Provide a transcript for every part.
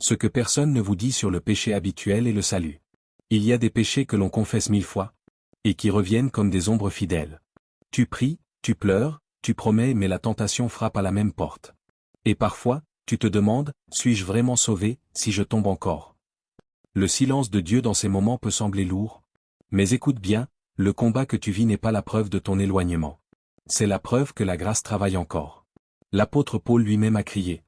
Ce que personne ne vous dit sur le péché habituel et le salut. Il y a des péchés que l'on confesse 1000 fois, et qui reviennent comme des ombres fidèles. Tu pries, tu pleures, tu promets mais la tentation frappe à la même porte. Et parfois, tu te demandes, suis-je vraiment sauvé, si je tombe encore? Le silence de Dieu dans ces moments peut sembler lourd. Mais écoute bien, le combat que tu vis n'est pas la preuve de ton éloignement. C'est la preuve que la grâce travaille encore. L'apôtre Paul lui-même a crié.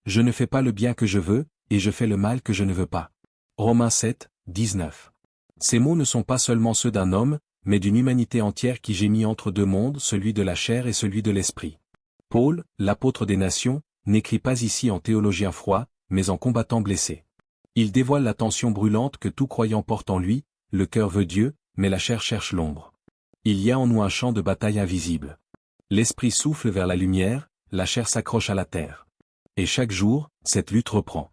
Je ne fais pas le bien que je veux, et je fais le mal que je ne veux pas. Romains 7, 19. Ces mots ne sont pas seulement ceux d'un homme, mais d'une humanité entière qui gémit entre deux mondes, celui de la chair et celui de l'esprit. Paul, l'apôtre des nations, n'écrit pas ici en théologien froid, mais en combattant blessé. Il dévoile la tension brûlante que tout croyant porte en lui, le cœur veut Dieu, mais la chair cherche l'ombre. Il y a en nous un champ de bataille invisible. L'esprit souffle vers la lumière, la chair s'accroche à la terre. Et chaque jour, cette lutte reprend.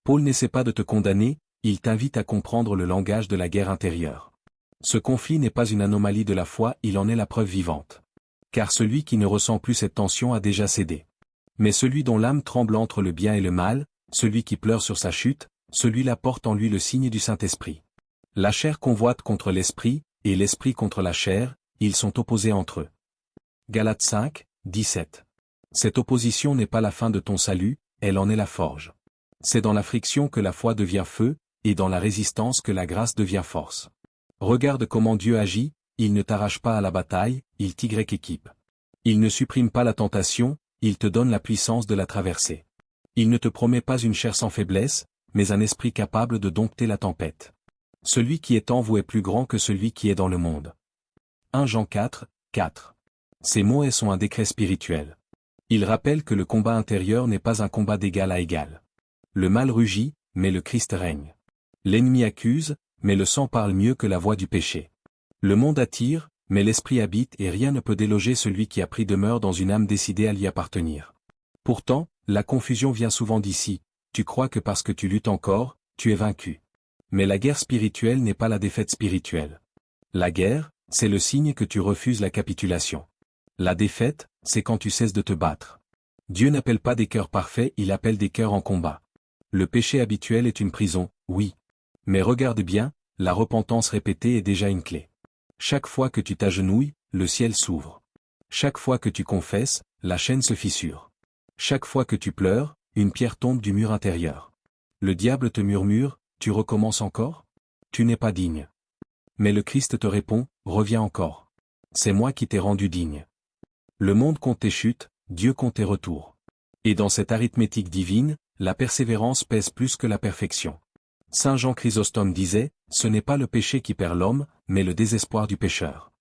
Paul n'essaie pas de te condamner, il t'invite à comprendre le langage de la guerre intérieure. Ce conflit n'est pas une anomalie de la foi, il en est la preuve vivante. Car celui qui ne ressent plus cette tension a déjà cédé. Mais celui dont l'âme tremble entre le bien et le mal, celui qui pleure sur sa chute, celui-là porte en lui le signe du Saint-Esprit. La chair convoite contre l'esprit, et l'esprit contre la chair, ils sont opposés entre eux. Galates 5, 17. Cette opposition n'est pas la fin de ton salut, elle en est la forge. C'est dans la friction que la foi devient feu, et dans la résistance que la grâce devient force. Regarde comment Dieu agit, il ne t'arrache pas à la bataille, il t'équipe. Il ne supprime pas la tentation, il te donne la puissance de la traverser. Il ne te promet pas une chair sans faiblesse, mais un esprit capable de dompter la tempête. Celui qui est en vous est plus grand que celui qui est dans le monde. 1 Jean 4, 4. Ces mots sont un décret spirituel. Ils rappellent que le combat intérieur n'est pas un combat d'égal à égal. Le mal rugit, mais le Christ règne. L'ennemi accuse, mais le sang parle mieux que la voix du péché. Le monde attire, mais l'esprit habite et rien ne peut déloger celui qui a pris demeure dans une âme décidée à l'y appartenir. Pourtant, la confusion vient souvent d'ici, tu crois que parce que tu luttes encore, tu es vaincu. Mais la guerre spirituelle n'est pas la défaite spirituelle. La guerre, c'est le signe que tu refuses la capitulation. La défaite, c'est quand tu cesses de te battre. Dieu n'appelle pas des cœurs parfaits, il appelle des cœurs en combat. Le péché habituel est une prison, oui. Mais regarde bien, la repentance répétée est déjà une clé. Chaque fois que tu t'agenouilles, le ciel s'ouvre. Chaque fois que tu confesses, la chaîne se fissure. Chaque fois que tu pleures, une pierre tombe du mur intérieur. Le diable te murmure, tu recommences encore? Tu n'es pas digne. Mais le Christ te répond, reviens encore. C'est moi qui t'ai rendu digne. Le monde compte tes chutes, Dieu compte tes retours. Et dans cette arithmétique divine, la persévérance pèse plus que la perfection. Saint Jean Chrysostome disait, ce n'est pas le péché qui perd l'homme, mais le désespoir du pécheur.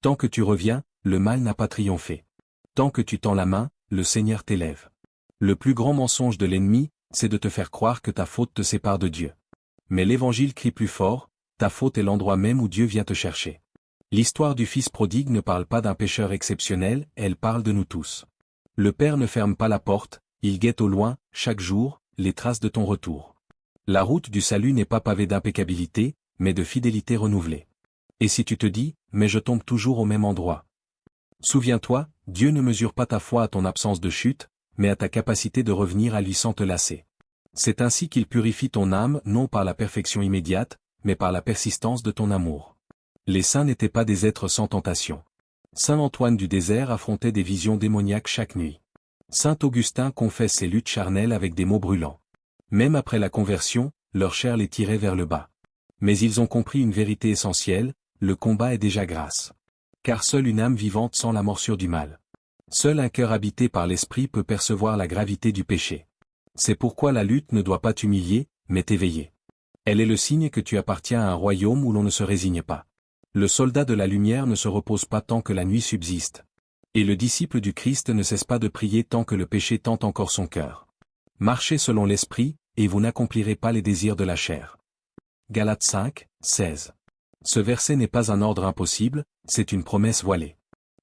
Tant que tu reviens, le mal n'a pas triomphé. Tant que tu tends la main, le Seigneur t'élève. Le plus grand mensonge de l'ennemi, c'est de te faire croire que ta faute te sépare de Dieu. Mais l'Évangile crie plus fort, ta faute est l'endroit même où Dieu vient te chercher. L'histoire du Fils prodigue ne parle pas d'un pécheur exceptionnel, elle parle de nous tous. Le Père ne ferme pas la porte, il guette au loin, chaque jour, les traces de ton retour. La route du salut n'est pas pavée d'impeccabilité, mais de fidélité renouvelée. Et si tu te dis, mais je tombe toujours au même endroit. Souviens-toi, Dieu ne mesure pas ta foi à ton absence de chute, mais à ta capacité de revenir à lui sans te lasser. C'est ainsi qu'il purifie ton âme non par la perfection immédiate, mais par la persistance de ton amour. Les saints n'étaient pas des êtres sans tentation. Saint Antoine du désert affrontait des visions démoniaques chaque nuit. Saint Augustin confesse ses luttes charnelles avec des mots brûlants. Même après la conversion, leur chair les tirait vers le bas. Mais ils ont compris une vérité essentielle, le combat est déjà grâce. Car seule une âme vivante sent la morsure du mal. Seul un cœur habité par l'esprit peut percevoir la gravité du péché. C'est pourquoi la lutte ne doit pas t'humilier, mais t'éveiller. Elle est le signe que tu appartiens à un royaume où l'on ne se résigne pas. Le soldat de la lumière ne se repose pas tant que la nuit subsiste. Et le disciple du Christ ne cesse pas de prier tant que le péché tente encore son cœur. Marchez selon l'esprit, et vous n'accomplirez pas les désirs de la chair. Galates 5, 16. Ce verset n'est pas un ordre impossible, c'est une promesse voilée.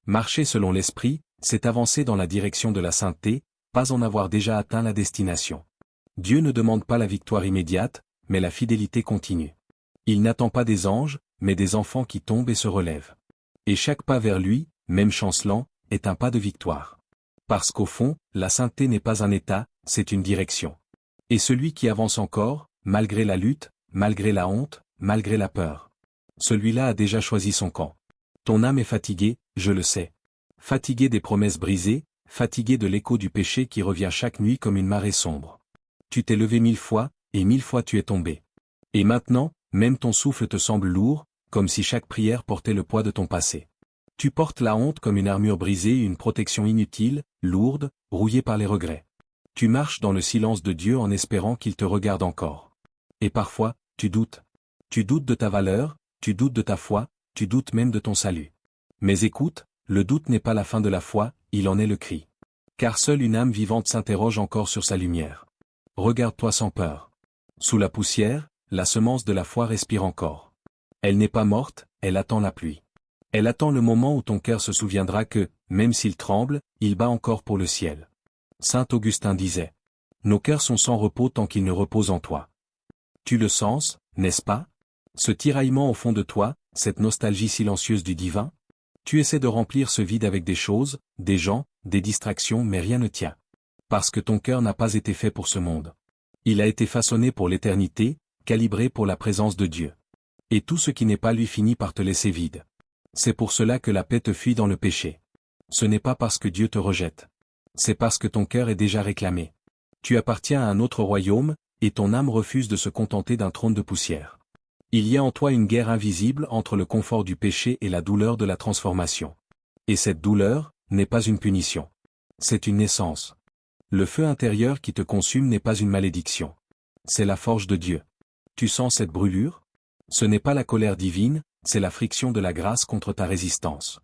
Marcher selon l'esprit, c'est avancer dans la direction de la sainteté, pas en avoir déjà atteint la destination. Dieu ne demande pas la victoire immédiate, mais la fidélité continue. Il n'attend pas des anges, mais des enfants qui tombent et se relèvent. Et chaque pas vers lui, même chancelant, est un pas de victoire. Parce qu'au fond, la sainteté n'est pas un état, c'est une direction. Et celui qui avance encore, malgré la lutte, malgré la honte, malgré la peur. Celui-là a déjà choisi son camp. Ton âme est fatiguée, je le sais. Fatiguée des promesses brisées, fatiguée de l'écho du péché qui revient chaque nuit comme une marée sombre. Tu t'es levé 1000 fois, et 1000 fois tu es tombé. Et maintenant, même ton souffle te semble lourd, comme si chaque prière portait le poids de ton passé. Tu portes la honte comme une armure brisée et une protection inutile, lourde, rouillée par les regrets. Tu marches dans le silence de Dieu en espérant qu'il te regarde encore. Et parfois, tu doutes. Tu doutes de ta valeur, tu doutes de ta foi, tu doutes même de ton salut. Mais écoute, le doute n'est pas la fin de la foi, il en est le cri. Car seule une âme vivante s'interroge encore sur sa lumière. Regarde-toi sans peur. Sous la poussière, la semence de la foi respire encore. Elle n'est pas morte, elle attend la pluie. Elle attend le moment où ton cœur se souviendra que, même s'il tremble, il bat encore pour le ciel. Saint Augustin disait. Nos cœurs sont sans repos tant qu'ils ne reposent en toi. Tu le sens, n'est-ce pas? Ce tiraillement au fond de toi, cette nostalgie silencieuse du divin? Tu essaies de remplir ce vide avec des choses, des gens, des distractions mais rien ne tient. Parce que ton cœur n'a pas été fait pour ce monde. Il a été façonné pour l'éternité, calibré pour la présence de Dieu. Et tout ce qui n'est pas lui finit par te laisser vide. C'est pour cela que la paix te fuit dans le péché. Ce n'est pas parce que Dieu te rejette. C'est parce que ton cœur est déjà réclamé. Tu appartiens à un autre royaume, et ton âme refuse de se contenter d'un trône de poussière. Il y a en toi une guerre invisible entre le confort du péché et la douleur de la transformation. Et cette douleur, n'est pas une punition. C'est une naissance. Le feu intérieur qui te consume n'est pas une malédiction. C'est la forge de Dieu. Tu sens cette brûlure? Ce n'est pas la colère divine, c'est la friction de la grâce contre ta résistance.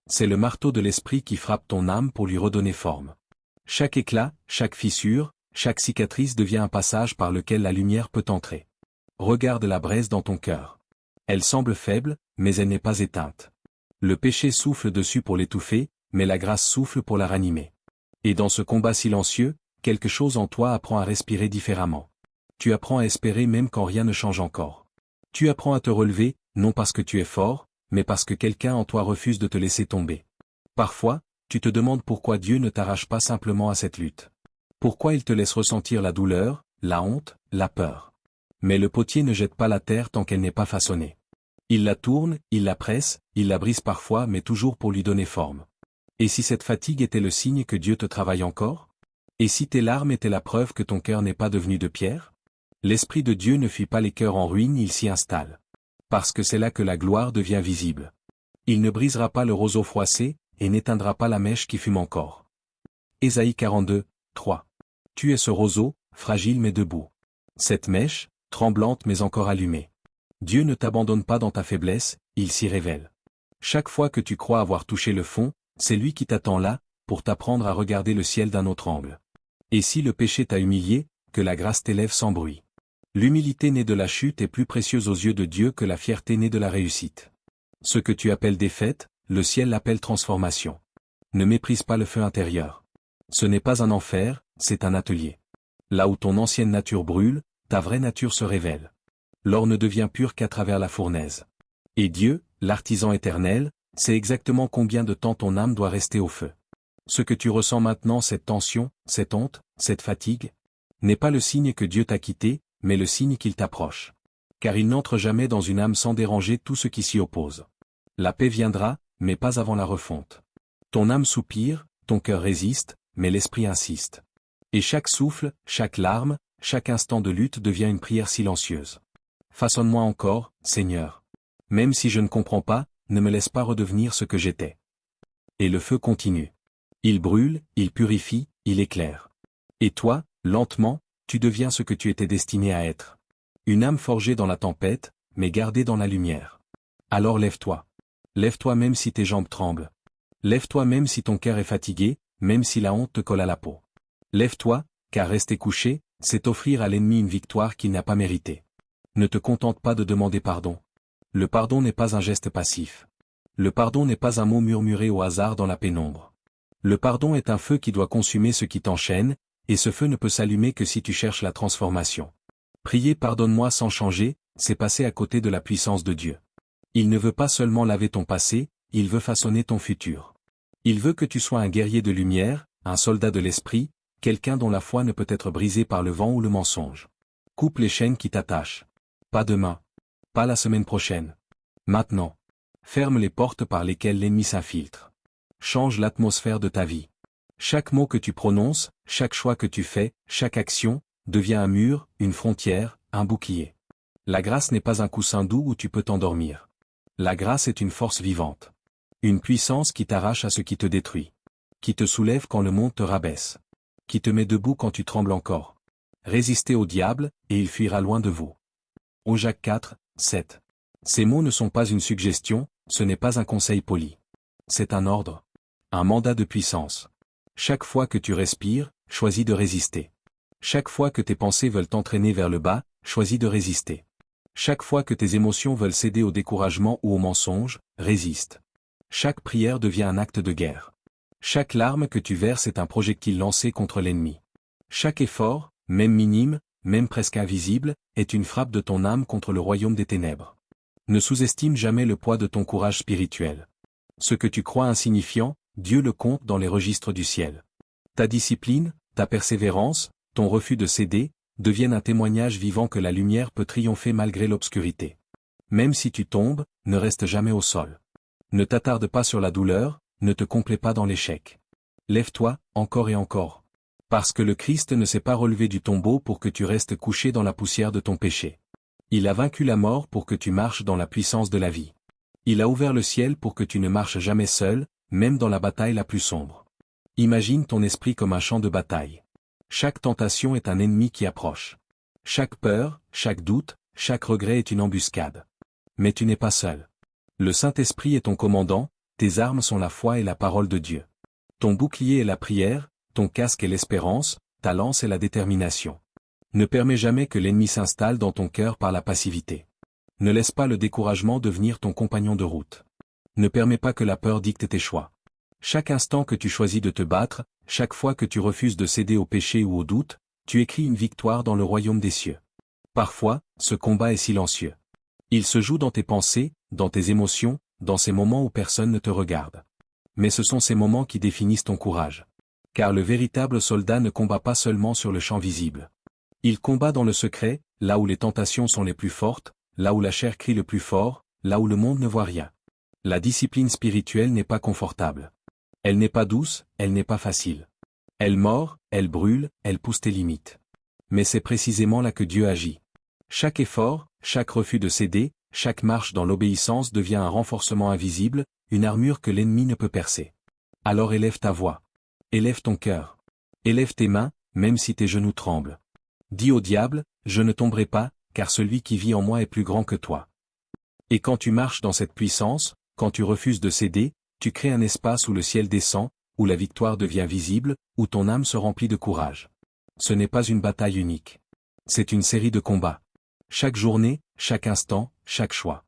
C'est le marteau de l'esprit qui frappe ton âme pour lui redonner forme. Chaque éclat, chaque fissure, chaque cicatrice devient un passage par lequel la lumière peut entrer. Regarde la braise dans ton cœur. Elle semble faible, mais elle n'est pas éteinte. Le péché souffle dessus pour l'étouffer, mais la grâce souffle pour la ranimer. Et dans ce combat silencieux, quelque chose en toi apprend à respirer différemment. Tu apprends à espérer même quand rien ne change encore. Tu apprends à te relever, non parce que tu es fort, mais parce que quelqu'un en toi refuse de te laisser tomber. Parfois, tu te demandes pourquoi Dieu ne t'arrache pas simplement à cette lutte. Pourquoi il te laisse ressentir la douleur, la honte, la peur. Mais le potier ne jette pas la terre tant qu'elle n'est pas façonnée. Il la tourne, il la presse, il la brise parfois mais toujours pour lui donner forme. Et si cette fatigue était le signe que Dieu te travaille encore? Et si tes larmes étaient la preuve que ton cœur n'est pas devenu de pierre? L'Esprit de Dieu ne fuit pas les cœurs en ruine, il s'y installe. Parce que c'est là que la gloire devient visible. Il ne brisera pas le roseau froissé, et n'éteindra pas la mèche qui fume encore. Ésaïe 42, 3. Tu es ce roseau, fragile mais debout. Cette mèche, tremblante mais encore allumée. Dieu ne t'abandonne pas dans ta faiblesse, il s'y révèle. Chaque fois que tu crois avoir touché le fond, c'est lui qui t'attend là, pour t'apprendre à regarder le ciel d'un autre angle. Et si le péché t'a humilié, que la grâce t'élève sans bruit. L'humilité née de la chute est plus précieuse aux yeux de Dieu que la fierté née de la réussite. Ce que tu appelles défaite, le ciel l'appelle transformation. Ne méprise pas le feu intérieur. Ce n'est pas un enfer, c'est un atelier. Là où ton ancienne nature brûle, ta vraie nature se révèle. L'or ne devient pur qu'à travers la fournaise. Et Dieu, l'artisan éternel, sait exactement combien de temps ton âme doit rester au feu. Ce que tu ressens maintenant, cette tension, cette honte, cette fatigue, n'est pas le signe que Dieu t'a quitté, mais le signe qu'il t'approche. Car il n'entre jamais dans une âme sans déranger tout ce qui s'y oppose. La paix viendra, mais pas avant la refonte. Ton âme soupire, ton cœur résiste, mais l'esprit insiste. Et chaque souffle, chaque larme, chaque instant de lutte devient une prière silencieuse. Façonne-moi encore, Seigneur. Même si je ne comprends pas, ne me laisse pas redevenir ce que j'étais. Et le feu continue. Il brûle, il purifie, il éclaire. Et toi, lentement, tu deviens ce que tu étais destiné à être. Une âme forgée dans la tempête, mais gardée dans la lumière. Alors lève-toi. Lève-toi même si tes jambes tremblent. Lève-toi même si ton cœur est fatigué, même si la honte te colle à la peau. Lève-toi, car rester couché, c'est offrir à l'ennemi une victoire qu'il n'a pas méritée. Ne te contente pas de demander pardon. Le pardon n'est pas un geste passif. Le pardon n'est pas un mot murmuré au hasard dans la pénombre. Le pardon est un feu qui doit consumer ce qui t'enchaîne, et ce feu ne peut s'allumer que si tu cherches la transformation. Prier pardonne-moi sans changer, c'est passer à côté de la puissance de Dieu. Il ne veut pas seulement laver ton passé, il veut façonner ton futur. Il veut que tu sois un guerrier de lumière, un soldat de l'esprit, quelqu'un dont la foi ne peut être brisée par le vent ou le mensonge. Coupe les chaînes qui t'attachent. Pas demain. Pas la semaine prochaine. Maintenant. Ferme les portes par lesquelles l'ennemi s'infiltre. Change l'atmosphère de ta vie. Chaque mot que tu prononces, chaque choix que tu fais, chaque action, devient un mur, une frontière, un bouclier. La grâce n'est pas un coussin doux où tu peux t'endormir. La grâce est une force vivante. Une puissance qui t'arrache à ce qui te détruit. Qui te soulève quand le monde te rabaisse. Qui te met debout quand tu trembles encore. Résistez au diable, et il fuira loin de vous. Au Jacques 4, 7. Ces mots ne sont pas une suggestion, ce n'est pas un conseil poli. C'est un ordre. Un mandat de puissance. Chaque fois que tu respires, choisis de résister. Chaque fois que tes pensées veulent t'entraîner vers le bas, choisis de résister. Chaque fois que tes émotions veulent céder au découragement ou au mensonge, résiste. Chaque prière devient un acte de guerre. Chaque larme que tu verses est un projectile lancé contre l'ennemi. Chaque effort, même minime, même presque invisible, est une frappe de ton âme contre le royaume des ténèbres. Ne sous-estime jamais le poids de ton courage spirituel. Ce que tu crois insignifiant, Dieu le compte dans les registres du ciel. Ta discipline, ta persévérance, ton refus de céder, deviennent un témoignage vivant que la lumière peut triompher malgré l'obscurité. Même si tu tombes, ne reste jamais au sol. Ne t'attarde pas sur la douleur, ne te complais pas dans l'échec. Lève-toi, encore et encore. Parce que le Christ ne s'est pas relevé du tombeau pour que tu restes couché dans la poussière de ton péché. Il a vaincu la mort pour que tu marches dans la puissance de la vie. Il a ouvert le ciel pour que tu ne marches jamais seul, même dans la bataille la plus sombre. Imagine ton esprit comme un champ de bataille. Chaque tentation est un ennemi qui approche. Chaque peur, chaque doute, chaque regret est une embuscade. Mais tu n'es pas seul. Le Saint-Esprit est ton commandant, tes armes sont la foi et la parole de Dieu. Ton bouclier est la prière, ton casque est l'espérance, ta lance est la détermination. Ne permets jamais que l'ennemi s'installe dans ton cœur par la passivité. Ne laisse pas le découragement devenir ton compagnon de route. Ne permets pas que la peur dicte tes choix. Chaque instant que tu choisis de te battre, chaque fois que tu refuses de céder au péché ou au doute, tu écris une victoire dans le royaume des cieux. Parfois, ce combat est silencieux. Il se joue dans tes pensées, dans tes émotions, dans ces moments où personne ne te regarde. Mais ce sont ces moments qui définissent ton courage. Car le véritable soldat ne combat pas seulement sur le champ visible. Il combat dans le secret, là où les tentations sont les plus fortes, là où la chair crie le plus fort, là où le monde ne voit rien. La discipline spirituelle n'est pas confortable. Elle n'est pas douce, elle n'est pas facile. Elle mord, elle brûle, elle pousse tes limites. Mais c'est précisément là que Dieu agit. Chaque effort, chaque refus de céder, chaque marche dans l'obéissance devient un renforcement invisible, une armure que l'ennemi ne peut percer. Alors élève ta voix. Élève ton cœur. Élève tes mains, même si tes genoux tremblent. Dis au diable, je ne tomberai pas, car celui qui vit en moi est plus grand que toi. Et quand tu marches dans cette puissance, quand tu refuses de céder, tu crées un espace où le ciel descend, où la victoire devient visible, où ton âme se remplit de courage. Ce n'est pas une bataille unique. C'est une série de combats. Chaque journée, chaque instant, chaque choix.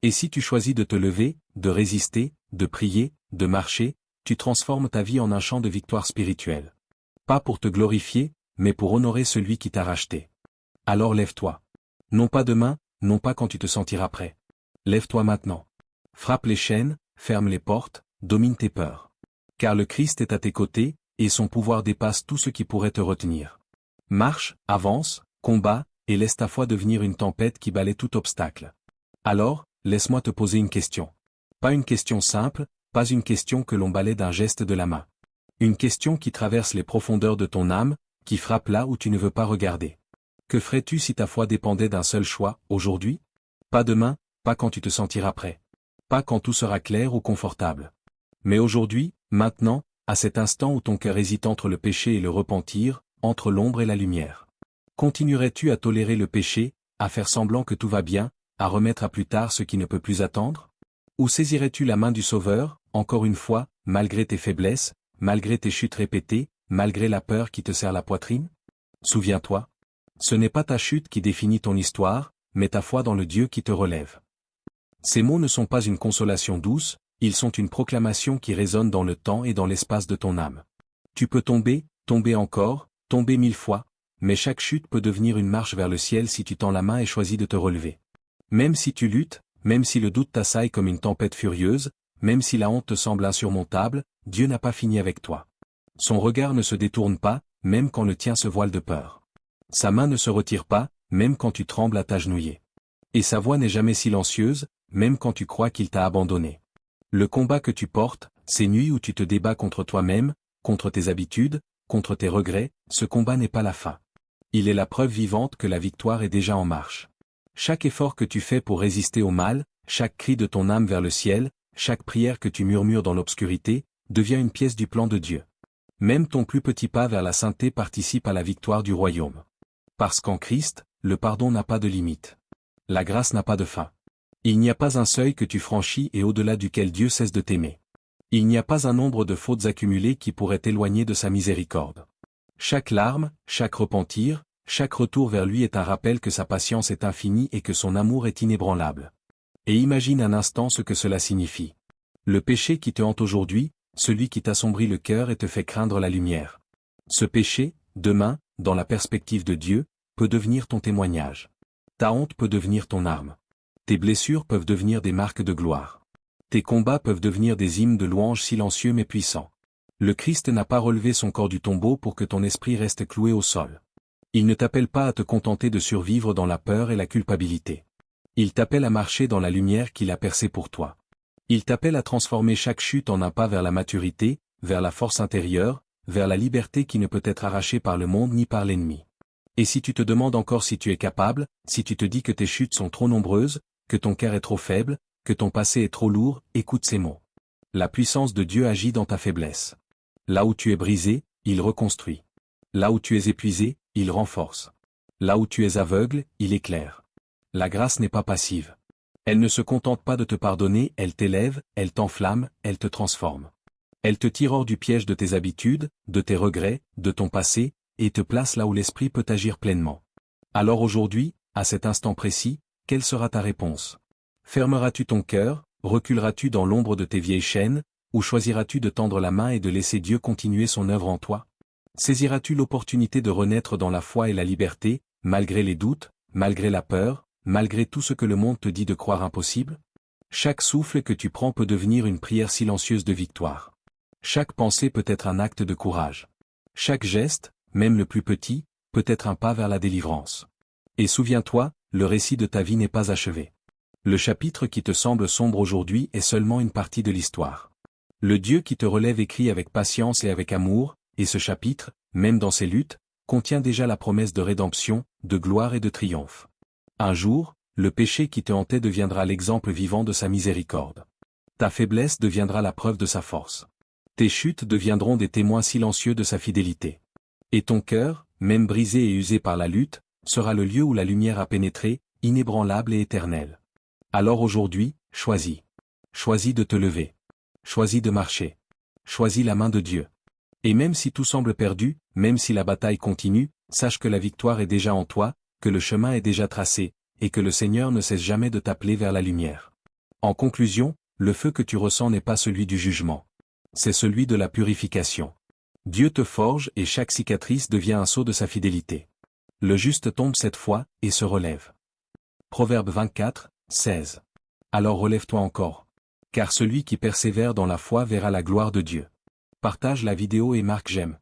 Et si tu choisis de te lever, de résister, de prier, de marcher, tu transformes ta vie en un champ de victoire spirituelle. Pas pour te glorifier, mais pour honorer celui qui t'a racheté. Alors lève-toi. Non pas demain, non pas quand tu te sentiras prêt. Lève-toi maintenant. Frappe les chaînes, ferme les portes, domine tes peurs. Car le Christ est à tes côtés, et son pouvoir dépasse tout ce qui pourrait te retenir. Marche, avance, combat, et laisse ta foi devenir une tempête qui balaie tout obstacle. Alors, laisse-moi te poser une question. Pas une question simple, pas une question que l'on balaie d'un geste de la main. Une question qui traverse les profondeurs de ton âme, qui frappe là où tu ne veux pas regarder. Que ferais-tu si ta foi dépendait d'un seul choix, aujourd'hui? Pas demain, pas quand tu te sentiras prêt. Pas quand tout sera clair ou confortable. Mais aujourd'hui, maintenant, à cet instant où ton cœur hésite entre le péché et le repentir, entre l'ombre et la lumière. Continuerais-tu à tolérer le péché, à faire semblant que tout va bien, à remettre à plus tard ce qui ne peut plus attendre? Ou saisirais-tu la main du Sauveur, encore une fois, malgré tes faiblesses, malgré tes chutes répétées, malgré la peur qui te serre la poitrine? Souviens-toi. Ce n'est pas ta chute qui définit ton histoire, mais ta foi dans le Dieu qui te relève. Ces mots ne sont pas une consolation douce, ils sont une proclamation qui résonne dans le temps et dans l'espace de ton âme. Tu peux tomber, tomber encore, tomber 1000 fois, mais chaque chute peut devenir une marche vers le ciel si tu tends la main et choisis de te relever. Même si tu luttes, même si le doute t'assaille comme une tempête furieuse, même si la honte te semble insurmontable, Dieu n'a pas fini avec toi. Son regard ne se détourne pas, même quand le tien se voile de peur. Sa main ne se retire pas, même quand tu trembles à t'agenouiller. Et sa voix n'est jamais silencieuse, même quand tu crois qu'il t'a abandonné. Le combat que tu portes, ces nuits où tu te débats contre toi-même, contre tes habitudes, contre tes regrets, ce combat n'est pas la fin. Il est la preuve vivante que la victoire est déjà en marche. Chaque effort que tu fais pour résister au mal, chaque cri de ton âme vers le ciel, chaque prière que tu murmures dans l'obscurité, devient une pièce du plan de Dieu. Même ton plus petit pas vers la sainteté participe à la victoire du royaume. Parce qu'en Christ, le pardon n'a pas de limite. La grâce n'a pas de fin. Il n'y a pas un seuil que tu franchis et au-delà duquel Dieu cesse de t'aimer. Il n'y a pas un nombre de fautes accumulées qui pourrait t'éloigner de sa miséricorde. Chaque larme, chaque repentir, chaque retour vers lui est un rappel que sa patience est infinie et que son amour est inébranlable. Et imagine un instant ce que cela signifie. Le péché qui te hante aujourd'hui, celui qui t'assombrit le cœur et te fait craindre la lumière. Ce péché, demain, dans la perspective de Dieu, peut devenir ton témoignage. Ta honte peut devenir ton arme. Tes blessures peuvent devenir des marques de gloire. Tes combats peuvent devenir des hymnes de louange silencieux mais puissants. Le Christ n'a pas relevé son corps du tombeau pour que ton esprit reste cloué au sol. Il ne t'appelle pas à te contenter de survivre dans la peur et la culpabilité. Il t'appelle à marcher dans la lumière qu'il a percée pour toi. Il t'appelle à transformer chaque chute en un pas vers la maturité, vers la force intérieure, vers la liberté qui ne peut être arrachée par le monde ni par l'ennemi. Et si tu te demandes encore si tu es capable, si tu te dis que tes chutes sont trop nombreuses, que ton cœur est trop faible, que ton passé est trop lourd, écoute ces mots. La puissance de Dieu agit dans ta faiblesse. Là où tu es brisé, il reconstruit. Là où tu es épuisé, il renforce. Là où tu es aveugle, il éclaire. La grâce n'est pas passive. Elle ne se contente pas de te pardonner, elle t'élève, elle t'enflamme, elle te transforme. Elle te tire hors du piège de tes habitudes, de tes regrets, de ton passé, et te place là où l'esprit peut agir pleinement. Alors aujourd'hui, à cet instant précis, quelle sera ta réponse? Fermeras-tu ton cœur, reculeras-tu dans l'ombre de tes vieilles chaînes, ou choisiras-tu de tendre la main et de laisser Dieu continuer son œuvre en toi? Saisiras-tu l'opportunité de renaître dans la foi et la liberté, malgré les doutes, malgré la peur, malgré tout ce que le monde te dit de croire impossible? Chaque souffle que tu prends peut devenir une prière silencieuse de victoire. Chaque pensée peut être un acte de courage. Chaque geste, même le plus petit, peut être un pas vers la délivrance. Et souviens-toi, le récit de ta vie n'est pas achevé. Le chapitre qui te semble sombre aujourd'hui est seulement une partie de l'histoire. Le Dieu qui te relève écrit avec patience et avec amour, et ce chapitre, même dans ses luttes, contient déjà la promesse de rédemption, de gloire et de triomphe. Un jour, le péché qui te hantait deviendra l'exemple vivant de sa miséricorde. Ta faiblesse deviendra la preuve de sa force. Tes chutes deviendront des témoins silencieux de sa fidélité. Et ton cœur, même brisé et usé par la lutte, sera le lieu où la lumière a pénétré, inébranlable et éternelle. Alors aujourd'hui, choisis. Choisis de te lever. Choisis de marcher. Choisis la main de Dieu. Et même si tout semble perdu, même si la bataille continue, sache que la victoire est déjà en toi, que le chemin est déjà tracé, et que le Seigneur ne cesse jamais de t'appeler vers la lumière. En conclusion, le feu que tu ressens n'est pas celui du jugement. C'est celui de la purification. Dieu te forge et chaque cicatrice devient un sceau de sa fidélité. Le juste tombe cette fois, et se relève. Proverbe 24, 16. Alors relève-toi encore. Car celui qui persévère dans la foi verra la gloire de Dieu. Partage la vidéo et marque j'aime.